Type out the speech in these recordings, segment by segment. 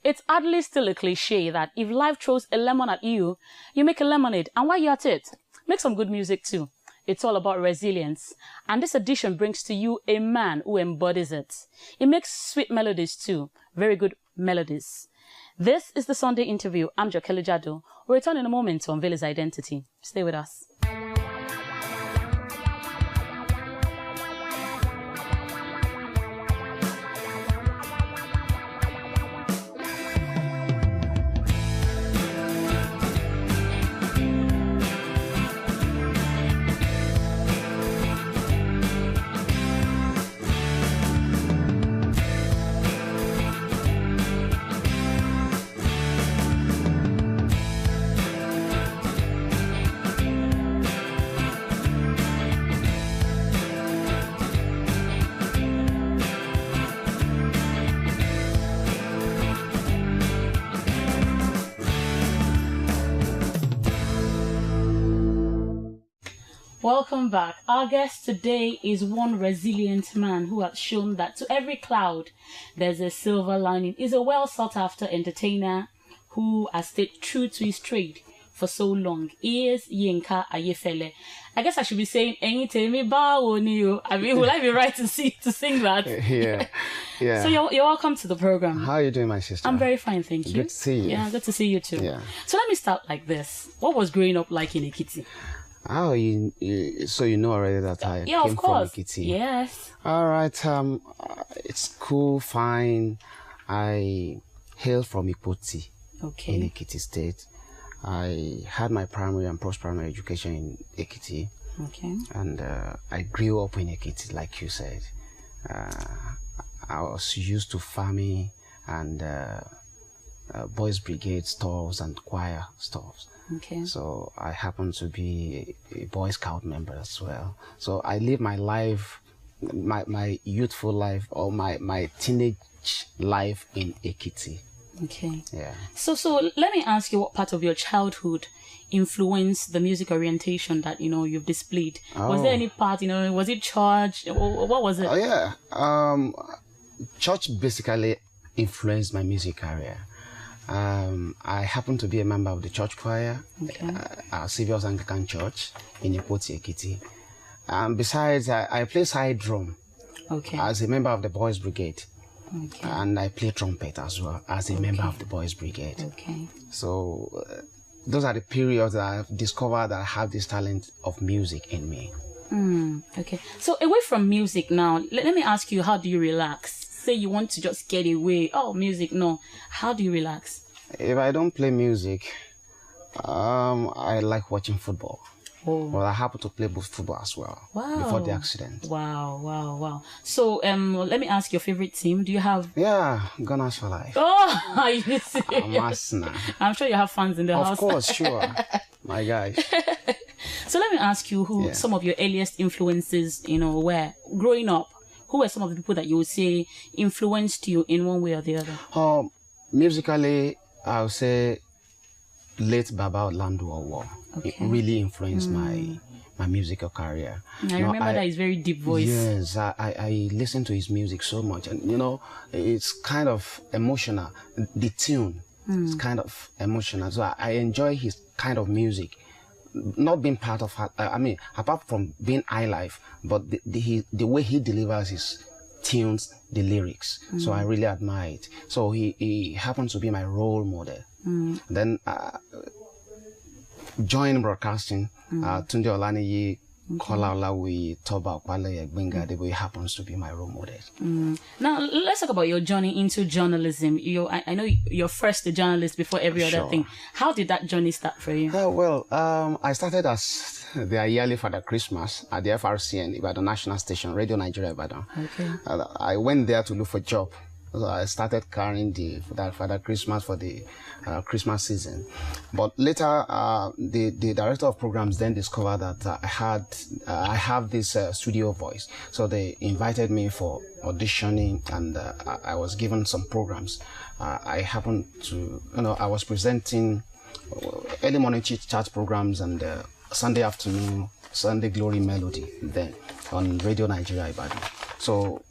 It's hardly still a cliche that if life throws a lemon at you, you make a lemonade. And while you're at it, make some good music too. It's all about resilience. And this edition brings to you a man who embodies it. He makes sweet melodies too. Very good melodies. This is the Sunday interview. I'm Ayefele Jado. We'll return in a moment to unveil his identity. Stay with us. Welcome back. Our guest today is one resilient man who has shown that to every cloud there's a silver lining. He's a well sought after entertainer who has stayed true to his trade for so long. He is Yinka Ayefele. I guess I should be saying anything. I mean, will I be right to sing that? Yeah. So you're welcome to the program. How are you doing, my sister? I'm very fine, thank you. Good to see you. Yeah, good to see you too. Yeah. So let me start like this. What was growing up like in Ekiti? Oh, so you know already that I came of course. from Ekiti. Yes. All right. It's cool, fine. I hail from Ikoti in Ekiti State. I had my primary and post-primary education in Ekiti. Okay. And I grew up in Ekiti, like you said. I was used to farming and boys' brigade stores and choir stores. Okay. So I happen to be a Boy Scout member as well. So I live my life, my youthful life, or my teenage life in Ekiti. Okay. Yeah. So let me ask you, what part of your childhood influenced the music orientation that you've displayed? Oh. Was there any part, was it church? Or what was it? Oh yeah. Church basically influenced my music career. I happen to be a member of the church choir, our Saviour's Anglican Church in Ikoti, Ekiti. Besides, I play side drum as a member of the Boys Brigade. Okay. And I play trumpet as well as a member of the Boys Brigade. Okay. So those are the periods that I've discovered that I have this talent of music in me. Okay. So away from music now, let me ask you, how do you relax? Say you want to just get away. Oh, music, no. How do you relax? If I don't play music, I like watching football. Oh. Well, I happen to play both football as well. Wow. Before the accident. Wow. So, let me ask your favorite team. Do you have? Yeah, Gunners for Life. Oh, are you serious? I'm sure you have fans in the house. Of course, sure. My guys. So let me ask you who some of your earliest influences, were growing up. Who were some of the people that you would say influenced you in one way or the other? Musically, I would say late Baba Orlando Owo. It really influenced my musical career. I remember that his very deep voice. Yes, I listen to his music so much, and it's kind of emotional. The tune is kind of emotional, so I enjoy his kind of music. Not being part of, apart from being high life, but the way he delivers his tunes, the lyrics. So I really admire it. So he happens to be my role model. Then join broadcasting. Tunde Olaniyi, Kola Olawi, Toba Okwale Egbenga, the way happens to be my role model. Now let's talk about your journey into journalism. I know you're first a journalist before every other thing. How did that journey start for you? I started as the yearly Father Christmas at the FRCN, Ibadan National Station, Radio Nigeria Ibadan. Okay. I went there to look for a job. So I started carrying that Father Christmas for the Christmas season. But later, the director of programs then discovered that I have this studio voice. So they invited me for auditioning, and I was given some programs. I happened to, I was presenting early morning chit chat programs and Sunday afternoon, Sunday Glory Melody then on Radio Nigeria Ibadan. So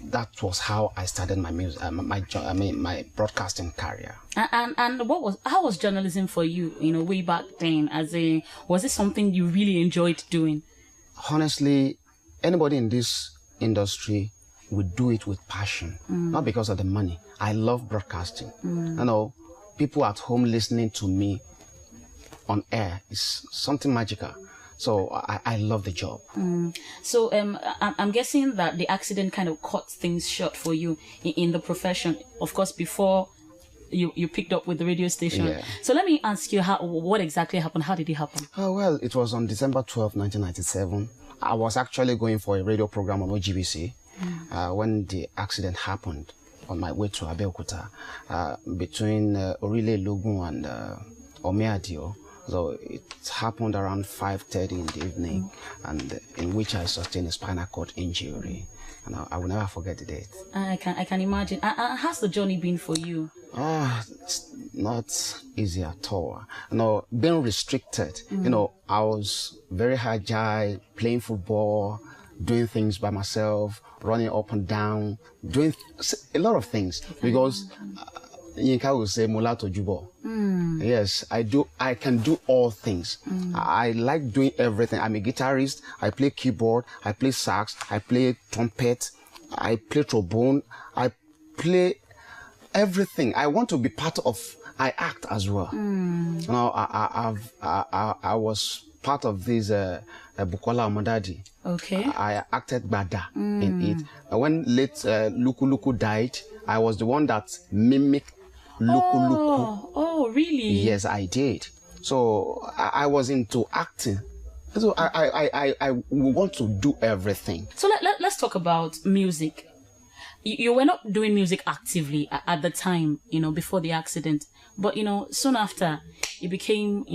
that was how I started my music, my broadcasting career. And how was journalism for you? Way back then, was it something you really enjoyed doing? Honestly, anybody in this industry would do it with passion, not because of the money. I love broadcasting. People at home listening to me on air is something magical. So I love the job. So I'm guessing that the accident kind of cut things short for you in the profession. Of course, before you picked up with the radio station. Yeah. So let me ask you, what exactly happened? How did it happen? Oh, well, it was on December 12, 1997. I was actually going for a radio program on OGBC when the accident happened on my way to Abeokuta between Orile Logun and Omeadio. So it happened around 5:30 in the evening, and in which I sustained a spinal cord injury. And I will never forget the date. I can imagine. How's the journey been for you? It's not easy at all. Being restricted. I was very agile, playing football, doing things by myself, running up and down, doing a lot of things because. Yinka will say Mulato Jubo. Yes, I can do all things. I like doing everything. I'm a guitarist. I play keyboard. I play sax. I play trumpet. I play trombone. I play everything. I want to be part of. I act as well. I was part of this Bukola Amadadi. Okay. I acted Bada in it. When late Luku Luku died, I was the one that mimicked Luku Luku. Oh, really? Yes, I did. So I was into acting. So I want to do everything. So let's talk about music. You were not doing music actively at the time, before the accident. But, soon after, it became,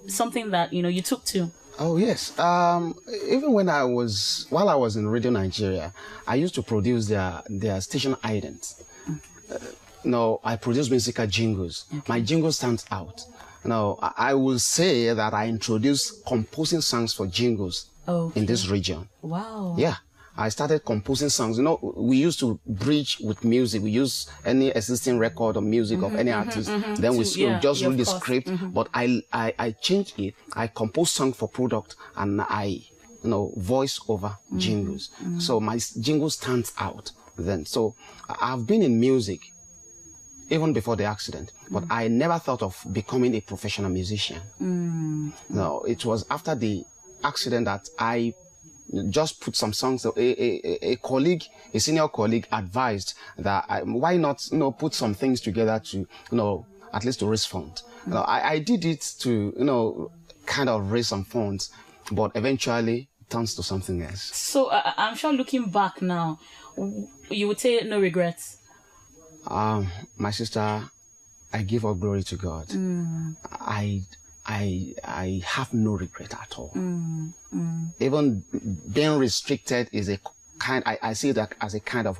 something that, you took to. Oh, yes. Even while I was in Radio Nigeria, I used to produce their station idents. I produce musical jingles. Okay. My jingle stands out. I will say that I introduced composing songs for jingles in this region. Wow. Yeah. I started composing songs. We used to bridge with music. We use any existing record or music of any artist. Then we just read the script. But I changed it. I compose songs for product and I, voice over jingles. So my jingle stands out then. So I've been in music even before the accident, but I never thought of becoming a professional musician. No, it was after the accident that I just put some songs. A senior colleague advised that why not, put some things together to, at least to raise funds. I did it to, kind of raise some funds, but eventually it turns to something else. So I'm sure looking back now, you would say no regrets. My sister, I give all glory to God. I have no regret at all. Even being restricted is a kind, I see that as a kind of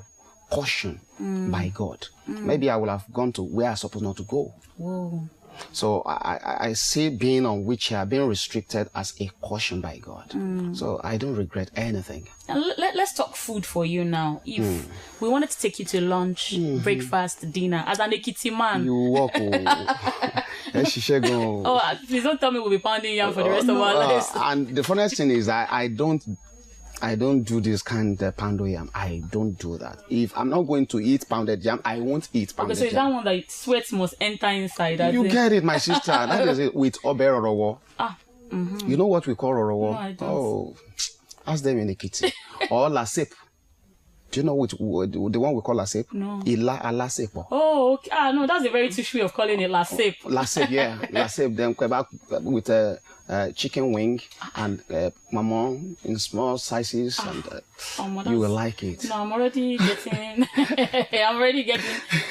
caution by God. Maybe I would have gone to where I'm supposed not to go. Whoa. So I see being on wheelchair, being restricted as a caution by God. So I don't regret anything. And let's talk food for you now. If we wanted to take you to lunch, breakfast, dinner, as an Ekiti man. You walk. Please don't tell me we'll be pounding yam for the rest of our lives. And the funniest thing is I don't do this kind of pounded yam. I don't do that. If I'm not going to eat pounded yam, I won't eat pounded yam. Okay, so is that one that sweat must enter inside? You get it, my sister. That is it with obe rorowo. You know what we call rorowo? No, I don't. Oh, ask them in the kitchen. Or lasep. Do you know the one we call lasep? No. Ila alasepo. Oh, okay. No, that's a very touchy way of calling it lasep. Lasep, yeah. Lasep, then kebab with a chicken wing and mamon in small sizes, and you will like it. No, I'm already getting.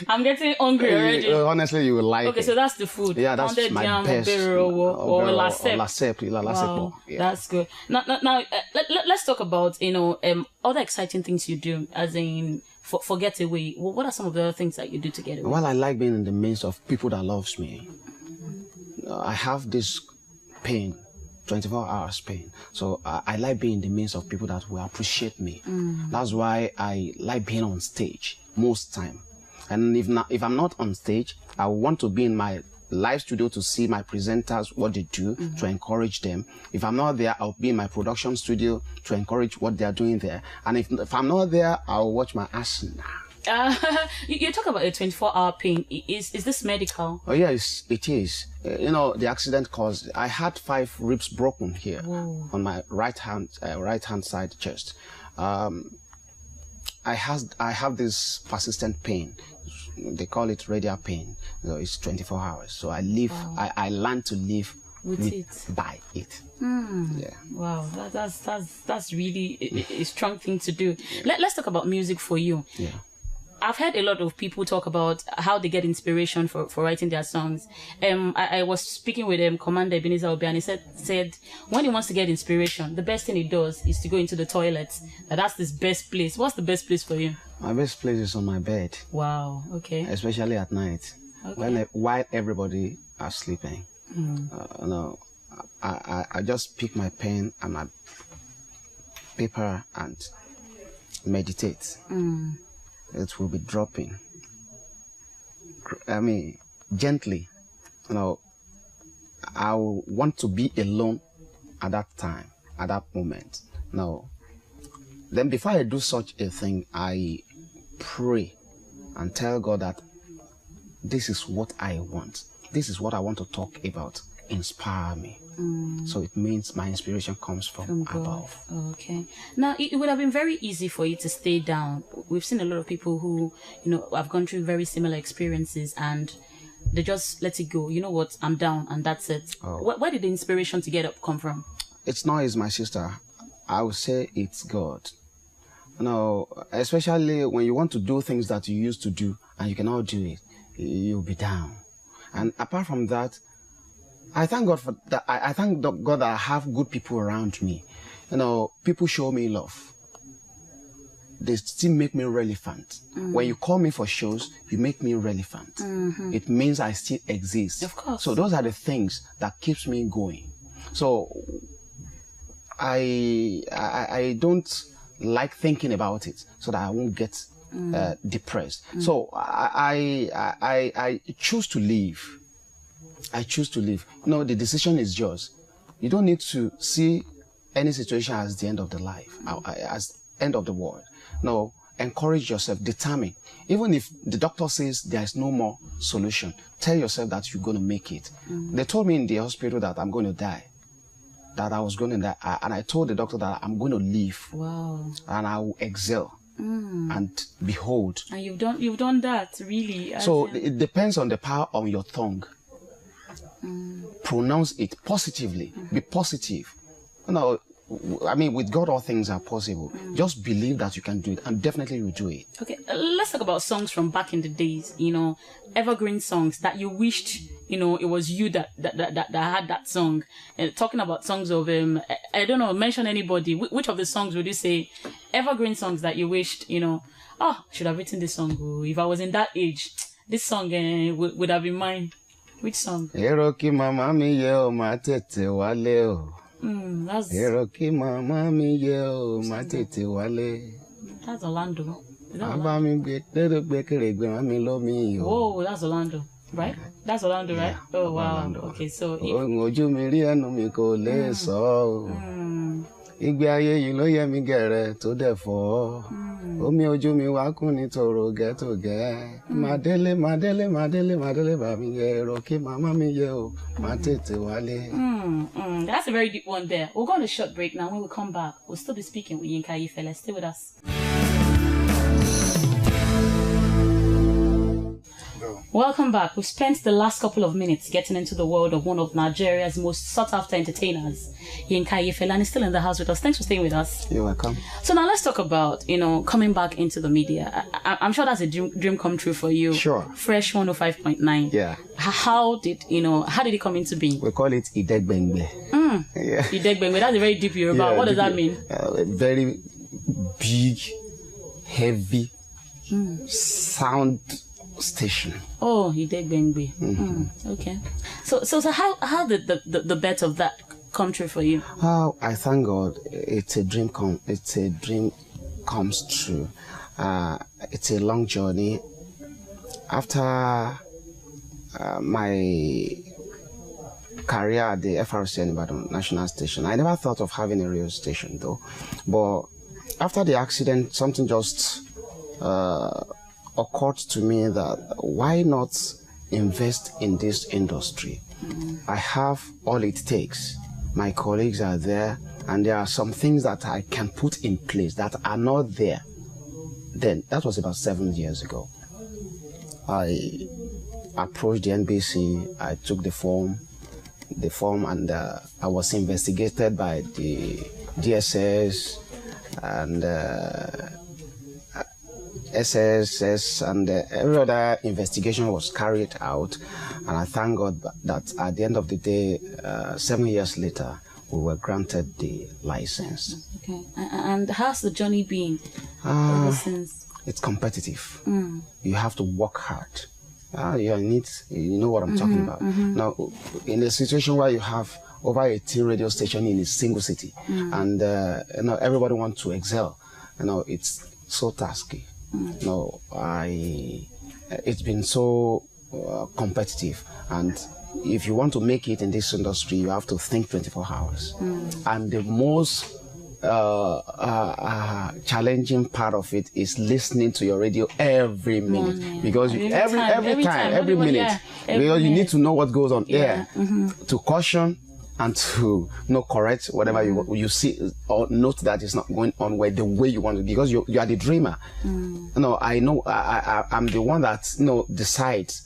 I'm getting hungry already. Honestly, you will like it. Okay, so that's the food. Yeah, that's pounded my jam, best. Or lasep. Lasep, wow, yeah. That's good. Now, let's talk about other exciting things you do, as in for getaway. What are some of the other things that you do to get away? Well, I like being in the midst of people that loves me. I have this pain 24 hours pain. So I like being in the midst of people that will appreciate me. That's why I like being on stage most time. And if I'm not on stage, I want to be in my live studio to see my presenters, what they do, to encourage them. If I'm not there, I'll be in my production studio to encourage what they're doing there. And if I'm not there, I'll watch my Arsenal. You talk about a 24-hour pain. Is this medical? Oh yes, it is. The accident caused. I had 5 ribs broken here. Whoa. On my right hand side chest. I have this persistent pain. They call it radial pain. It's 24 hours. So I live. Oh. I learn to live by it. Yeah. Wow, that's really a strong thing to do. Yeah. Let's talk about music for you. Yeah. I've heard a lot of people talk about how they get inspiration for writing their songs. I was speaking with Commander Ebenezer Obi, and he said when he wants to get inspiration, the best thing he does is to go into the toilet. That's his best place. What's the best place for you? My best place is on my bed. Wow. Okay. Especially at night, while everybody are sleeping. I just pick my pen and my paper and meditate. It will be dropping. I mean, gently. I want to be alone at that time, at that moment. Then before I do such a thing, I pray and tell God that this is what I want. This is what I want to talk about. Inspire me. So it means my inspiration comes from above. Okay. Now, it would have been very easy for you to stay down. We've seen a lot of people who, have gone through very similar experiences and they just let it go. You know what? I'm down and that's it. Where did the inspiration to get up come from? It's not my sister. I would say it's God. Especially when you want to do things that you used to do and you cannot do it, you'll be down. And apart from that, I thank God for that. I thank God that I have good people around me. People show me love. They still make me relevant. When you call me for shows, you make me relevant. It means I still exist. Of course. So those are the things that keeps me going. So I don't like thinking about it so that I won't get depressed. So I choose to live. I choose to live. The decision is yours. You don't need to see any situation as the end of the life, as end of the world. No, encourage yourself, determine. Even if the doctor says there is no more solution, tell yourself that you're going to make it. They told me in the hospital that I'm going to die, that I was going to die. And I told the doctor that I'm going to live. Wow. And I will excel. And behold. And you've done that, really. So it depends on the power of your tongue. Pronounce it positively. Be positive. With God, all things are possible. Just believe that you can do it, and definitely you do it. Okay, let's talk about songs from back in the days. Evergreen songs that you wished, it was you that had that song. Talking about songs of I don't know. Mention anybody. Which of the songs would you say evergreen songs that you wished? Should have written this song. If I was in that age, this song would have been mine. Which song? Eroki mama mi ye o ma tete wale o. Eroki mama mi ye o ma tete wale. That's Orlando. Is that Orlando? Oh, that's Orlando, right? That's Orlando, right? Yeah, oh wow. Orlando. Okay, so. Igbe ayé yìí ló yẹ mi gẹ̀rẹ́ tó dẹ̀ fọ́. Omi ojú mi wá kún ní tòrò gẹ́tògẹ́. Màdélé bá mi yẹ ẹ̀rọ kí màmá mi yẹ o, má tètè wálé. That's a very deep one there. We'll go on a short break now. When we come back, we'll still be speaking with Yinka Ayefele. Stay with us. Welcome back. We've spent the last couple of minutes getting into the world of one of Nigeria's most sought-after entertainers, Yinka Ayefele, and he's still in the house with us. Thanks for staying with us. You're welcome. So now let's talk about, coming back into the media. I'm sure that's a dream come true for you. Sure. Fresh 105.9. Yeah. How did it come into being? We call it Idegbengbe. Yeah. Idegbengbe. That's a very deep Yoruba. Yeah, what does that mean? A very big, heavy sound station. Oh, Idegbengbe. Okay. So how did the birth of that come true for you? Oh, I thank God. It's a dream comes true. It's a long journey. After my career at the FRCN Ibadan National Station, I never thought of having a radio station though. But after the accident, something just occurred to me that why not invest in this industry? I have all it takes. My colleagues are there, and there are some things that I can put in place that are not there. Then, that was about 7 years ago. I approached the NBC, I took the form, and I was investigated by the DSS and SSS, and every other investigation was carried out. And I thank God that at the end of the day, 7 years later, we were granted the license. Okay. And how's the journey been ever since? It's competitive. You have to work hard. You know what I'm talking about. Now, in a situation where you have over 18 radio stations in a single city, and everybody wants to excel, it's so tasky. It's been so competitive, and if you want to make it in this industry, you have to think 24 hours. And the most challenging part of it is listening to your radio every minute, because every minute, because you need to know what goes on air to caution and to correct whatever you see or note that is not going on the way you want it, because you are the dreamer. I know I'm the one that decides.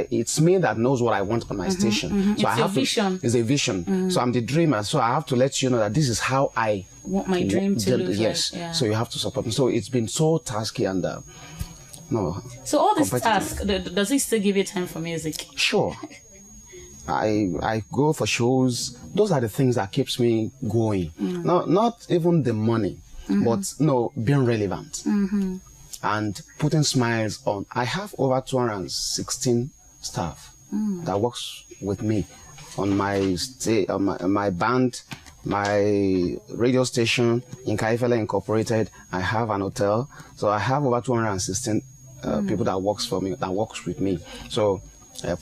It's me that knows what I want on my station. So it's a vision. So I'm the dreamer. So I have to let you know that this is how I want my dream to look. Yes. Yeah. So you have to support me. So it's been so tasky and So all this task, does it still give you time for music? Sure. I go for shows. Those are the things that keeps me going. Not even the money, but being relevant. And putting smiles on. I have over 216 staff that works with me on my my band, my radio station, Yinka Ayefele Incorporated. I have an hotel, so I have over 216 people that works with me. So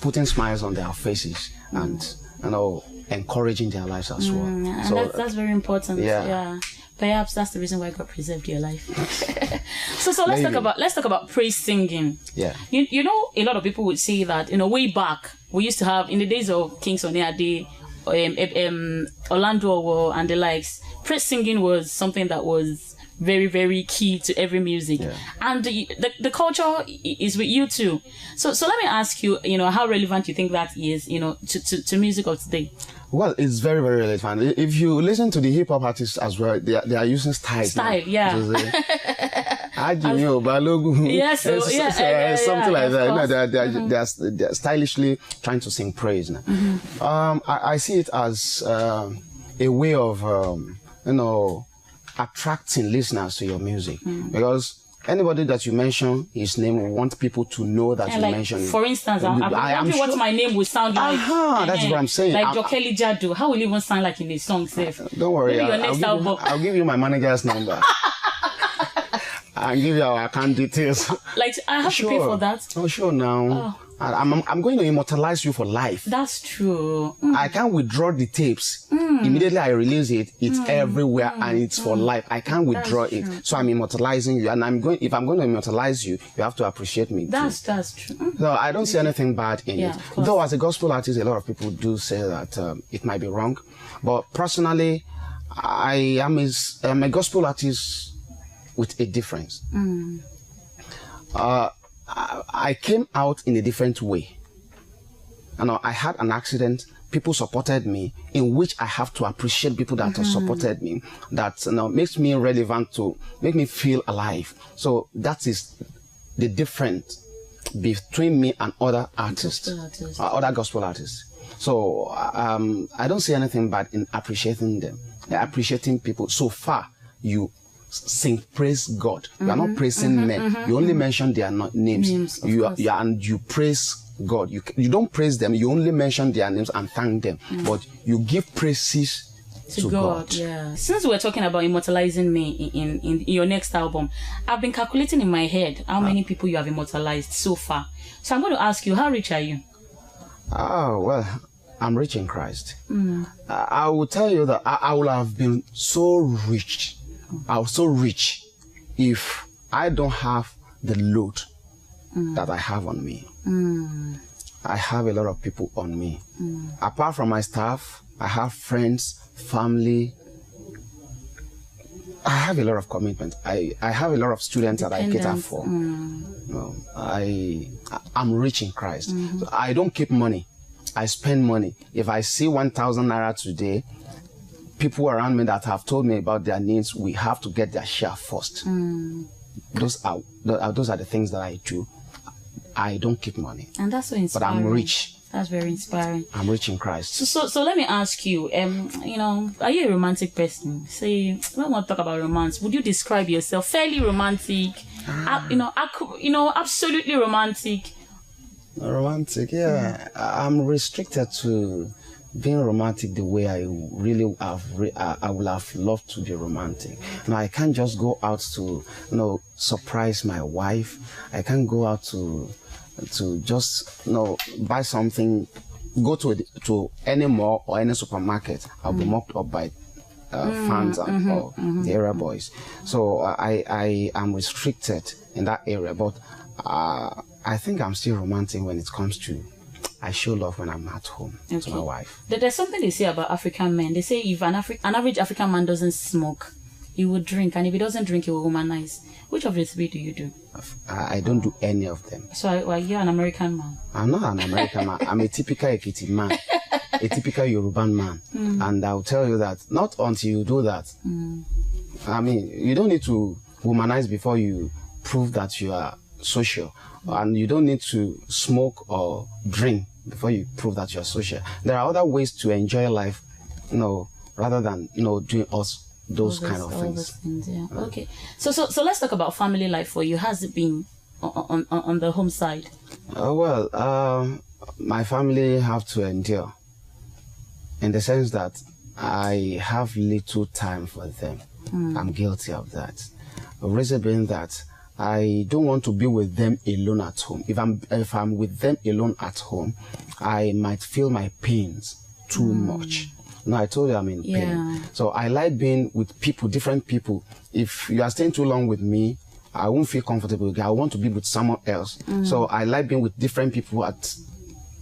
putting smiles on their faces and encouraging their lives as well. And so that's very important. Yeah. Perhaps that's the reason why God preserved your life. So let's talk about praise singing. Yeah. You know, a lot of people would say that way back we used to have, in the days of King Sunny Ade, Orlando and the likes, praise singing was something that was very, very key to every music. And the culture is with you too. So let me ask you, how relevant you think that is, to music of today? Well, it's very, very relevant. If you listen to the hip hop artists as well, they are using style. Yeah. Something like that. They're stylishly trying to sing praise now. I see it as a way of attracting listeners to your music, because anybody that you mention his name will want people to know that you mentioned it. For instance, I'm wondering what my name would sound like. That's what I'm saying. Like Jokeli Jadu. How will it even sound like in a song, safe? Don't worry. I'll give you my manager's number. I'll give you our account details. Like, I have to pay for that? Oh, sure now. I'm going to immortalize you for life. That's true. I can't withdraw the tapes. Immediately I release it, it's everywhere and it's for life. I can't withdraw it. So I'm immortalizing you, and if I'm going to immortalize you, you have to appreciate me. That's true. No, I don't see anything bad in it. Though as a gospel artist, a lot of people do say that it might be wrong. But personally, I am a gospel artist with a difference. I came out in a different way. I had an accident. People supported me, in which I have to appreciate people that have supported me. That makes me relevant, to make me feel alive. So that is the difference between me and other artists, other gospel artists. So I don't see anything bad in appreciating them, appreciating people. So far, you sing praise God. You are not praising men. You only mention their names. And you praise God. You don't praise them. You only mention their names and thank them. But you give praises to God. Yeah. Since we're talking about immortalizing me in your next album, I've been calculating in my head how many people you have immortalized so far. So I'm going to ask you, how rich are you? Oh, well, I'm rich in Christ. I will tell you that I would have been so rich. I was so rich if I don't have the load that I have on me. I have a lot of people on me. Apart from my staff, I have friends, family. I have a lot of commitment. I have a lot of students that I cater for. I'm rich in Christ. So I don't keep money. I spend money. If I see 1,000 naira today, people around me that have told me about their needs, we have to get their share first. Those are the things that I do. I don't keep money. And that's so inspiring. But I'm rich. That's very inspiring. I'm rich in Christ. So let me ask you, are you a romantic person? Say, when we want to talk about romance, would you describe yourself fairly romantic? Absolutely romantic. Romantic, yeah. I'm restricted to being romantic the way I really have. I would have loved to be romantic. Now I can't just go out to, surprise my wife. I can't go out to just buy something, go to any mall or any supermarket. I'll be mocked up by fans and the area boys. So I am restricted in that area, but I think I'm still romantic when it comes to I show love when I'm at home to my wife. There's something they say about African men. They say if an average African man doesn't smoke, he would drink, and if he doesn't drink, he will womanize. Which of the three do you do? I don't do any of them. So you're an American man? I'm not an American man. I'm a typical Ekiti man, a typical Yoruban man. And I'll tell you that not until you do that. I mean, you don't need to womanize before you prove that you are social. And you don't need to smoke or drink before you prove that you're social. There are other ways to enjoy life, rather than, doing those kind of things. Yeah. Okay. So let's talk about family life for you. Has it been on the home side? My family have to endure, in the sense that I have little time for them. I'm guilty of that. The reason being that I don't want to be with them alone at home. If I'm with them alone at home, I might feel my pains too much. No, I told you I'm in pain. So I like being with people, different people. If you are staying too long with me, I won't feel comfortable. I want to be with someone else. So I like being with different people at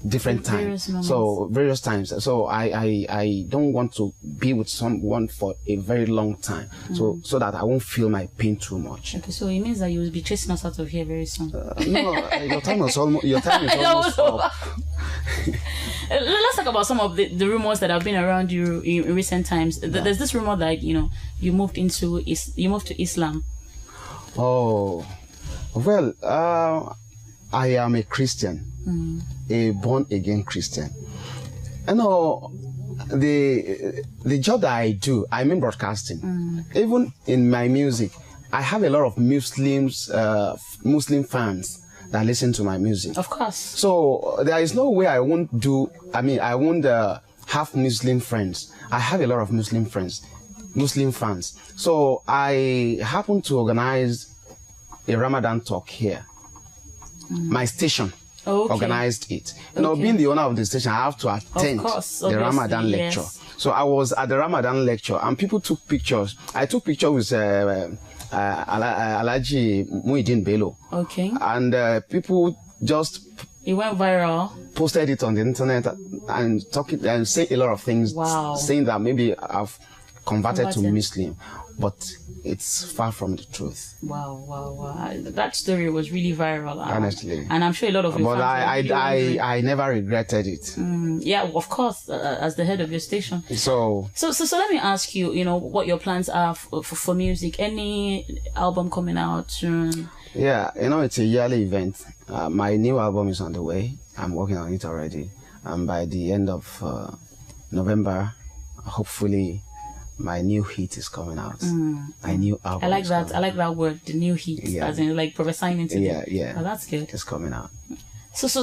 different times. So various times. So I don't want to be with someone for a very long time. So that I won't feel my pain too much. Okay, so it means that you will be chasing us out of here very soon. No, your time is almost up. Let's talk about some of the rumors that have been around you in recent times. There's this rumor that you moved to Islam. Oh, well, I am a Christian, a born-again Christian. The job that I do, I'm in broadcasting. Even in my music, I have a lot of Muslim fans that listen to my music. Of course. So there is no way I won't have Muslim friends. I have a lot of Muslim friends, Muslim fans. So I happen to organize a Ramadan talk here. My station organized it. Being the owner of the station, I have to attend the Ramadan lecture. So I was at the Ramadan lecture, and people took pictures. I took pictures with Alhaji Muhyiddin Bello. Okay. And people just... It went viral. Posted it on the internet and say a lot of things. Wow. Saying that maybe I've converted to Muslim. But it's far from the truth. Wow. That story was really viral. Honestly. And I'm sure a lot of your fans I never regretted it. Yeah, of course, as the head of your station. So let me ask you, what your plans are for music. Any album coming out soon? Yeah, it's a yearly event. My new album is on the way. I'm working on it already. And by the end of November, hopefully, my new hit is coming out. My new album. I like that. I like that word, the new hit. Yeah. As in, like prophesying into. Yeah. Oh, that's good. It's coming out. So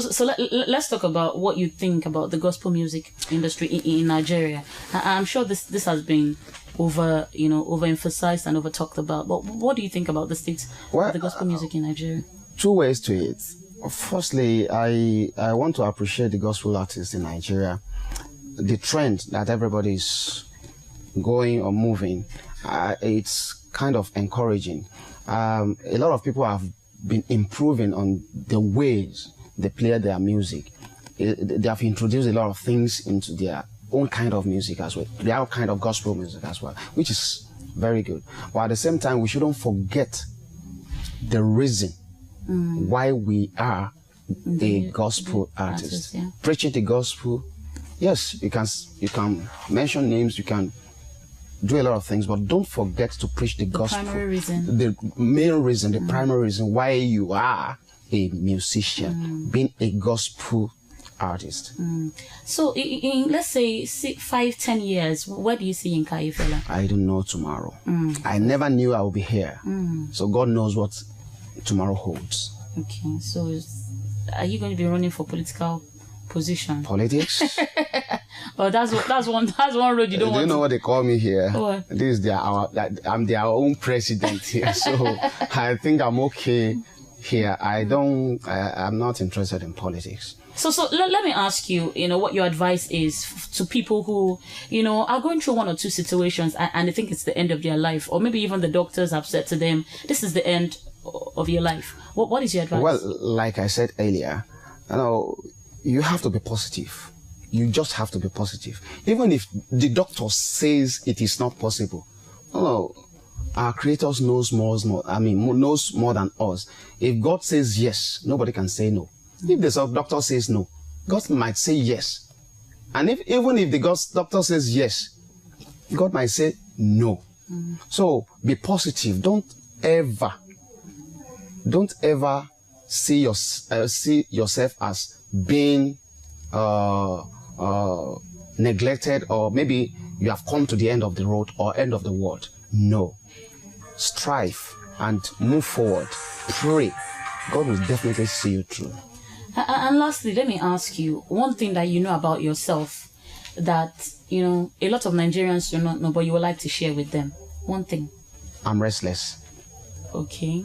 let's talk about what you think about the gospel music industry in Nigeria. I'm sure this has been overemphasized and over talked about. But what do you think about the state of the gospel music in Nigeria? Two ways to it. Firstly, I want to appreciate the gospel artists in Nigeria. The trend that everybody is going or moving, it's kind of encouraging. A lot of people have been improving on the ways they play their music. They have introduced a lot of things into their own kind of music as well, their own kind of gospel music as well, which is very good. But at the same time, we shouldn't forget the reason why we are a gospel artist. Yeah. Preaching the gospel, yes, you can mention names, you can do a lot of things, but don't forget to preach the gospel. Primary reason. The main reason, the primary reason why you are a musician, being a gospel artist. So in let's say 5-10 years, where do you see Yinka Ayefele? I don't know tomorrow. I never knew I would be here. So God knows what tomorrow holds. Okay, so are you going to be running for political position? Politics? Oh, that's one road you don't want. Do you know to... what they call me here? What? This is I'm their own president here, so I think I'm okay here. I'm not interested in politics. So let me ask you, what your advice is to people who, are going through one or two situations and they think it's the end of their life, or maybe even the doctors have said to them, this is the end of your life. What is your advice? Well, like I said earlier, you have to be positive. You just have to be positive. Even if the doctor says it is not possible. Our Creator knows more than us. If God says yes, nobody can say no. If the doctor says no, God might say yes. And even if the doctor says yes, God might say no. So be positive. Don't ever see yourself as being neglected, or maybe you have come to the end of the road or end of the world. No. Strive and move forward. Pray. God will definitely see you through. And lastly, let me ask you one thing that you know about yourself that, a lot of Nigerians do not know, but you would like to share with them. One thing. I'm restless. Okay.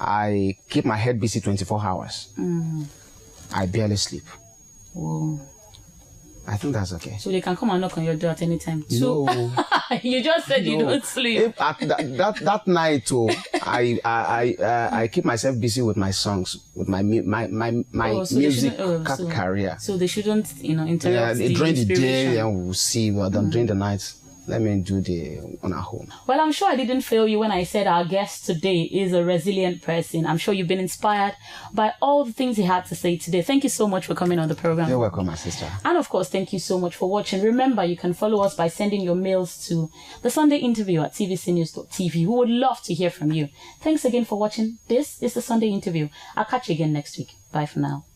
I keep my head busy 24 hours. I barely sleep. Whoa. I think that's okay. So they can come and knock on your door at any time. No. You just said you don't sleep. That night too, I keep myself busy with my songs, with my music career. So they shouldn't, interrupt. Yeah, during the day, we'll see. But during the night, let me do the on our home. Well, I'm sure I didn't fail you when I said our guest today is a resilient person. I'm sure you've been inspired by all the things he had to say today. Thank you so much for coming on the program. You're welcome, my sister. And of course, thank you so much for watching. Remember, you can follow us by sending your mails to the Sunday Interview at tvcnews.tv. We would love to hear from you. Thanks again for watching. This is the Sunday Interview. I'll catch you again next week. Bye for now.